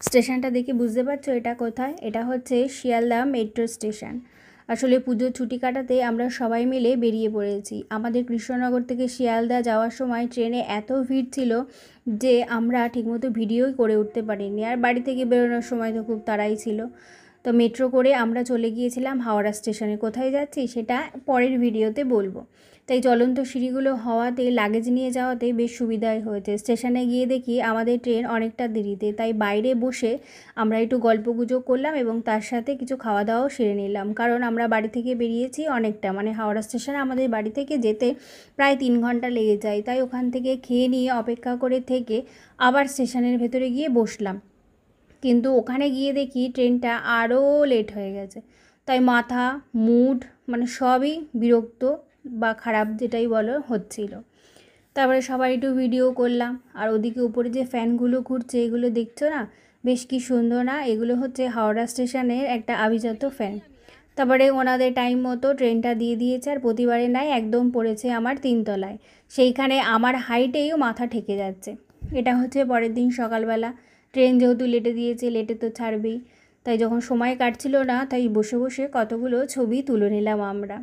স্টেশনটা দেখে বুঝতে পারছো এটা কোথায়? এটা হচ্ছে শিয়ালদা মেট্রো স্টেশন। আসলে পুজোর ছুটি কাটাতে আমরা সবাই মিলে বেরিয়ে পড়েছি। আমাদের কৃষ্ণনগর থেকে শিয়ালদা যাওয়ার সময় ট্রেনে এত ভিড় ছিল যে আমরা ঠিকমতো ভিডিওই করে উঠতে পারিনি। আর বাড়ি থেকে বেরোনোর সময় তো খুব তাড়াই ছিল। তো মেট্রো করে আমরা চলে গিয়েছিলাম হাওড়া স্টেশনে। কোথায় যাচ্ছি সেটা পরের ভিডিওতে বলবো। তাই চলন্ত সিঁড়িগুলো হওয়াতে লাগেজ নিয়ে যাওয়াতে বেশ সুবিধাই হয়েছে। স্টেশনে গিয়ে দেখি আমাদের ট্রেন অনেকটা দেরিতে, তাই বাইরে বসে আমরা একটু গল্পগুজব করলাম এবং তার সাথে কিছু খাওয়া দাওয়াও সেরে নিলাম। কারণ আমরা বাড়ি থেকে বেরিয়েছি অনেকটা, মানে হাওড়া স্টেশনে আমাদের বাড়ি থেকে যেতে প্রায় 3 ঘন্টা লেগে যায়। তাই ওখান থেকে খেয়ে নিয়ে অপেক্ষা করে থেকে আবার স্টেশনের ভেতরে গিয়ে বসলাম। কিন্তু ওখানে গিয়ে দেখি ট্রেনটা আরও লেট হয়ে গেছে। তাই মাথা, মুড মানে সবই বিরক্ত বা খারাপ যেটাই বলো হচ্ছিল। তারপরে সবাই একটু ভিডিও করলাম। আর ওদিকে উপরে যে ফ্যানগুলো ঘুরছে এগুলো দেখছো না, বেশ কি সুন্দর না? এগুলো হচ্ছে হাওড়া স্টেশনের একটা আভিজাত্য ফ্যান। তারপরে ওনাদের টাইম মতো ট্রেনটা দিয়ে দিয়েছে, আর প্রতিবারে নাই একদম পড়েছে আমার 3 তলায়। সেইখানে আমার হাইটেও মাথা ঠেকে যাচ্ছে। এটা হচ্ছে পরের দিন সকালবেলা। ট্রেন যেহেতু লেটে দিয়েছে, লেটে তো ছাড়বেই। তাই যখন সময় কাটছিল না, তাই বসে বসে কতগুলো ছবি তুলে নিলাম আমরা।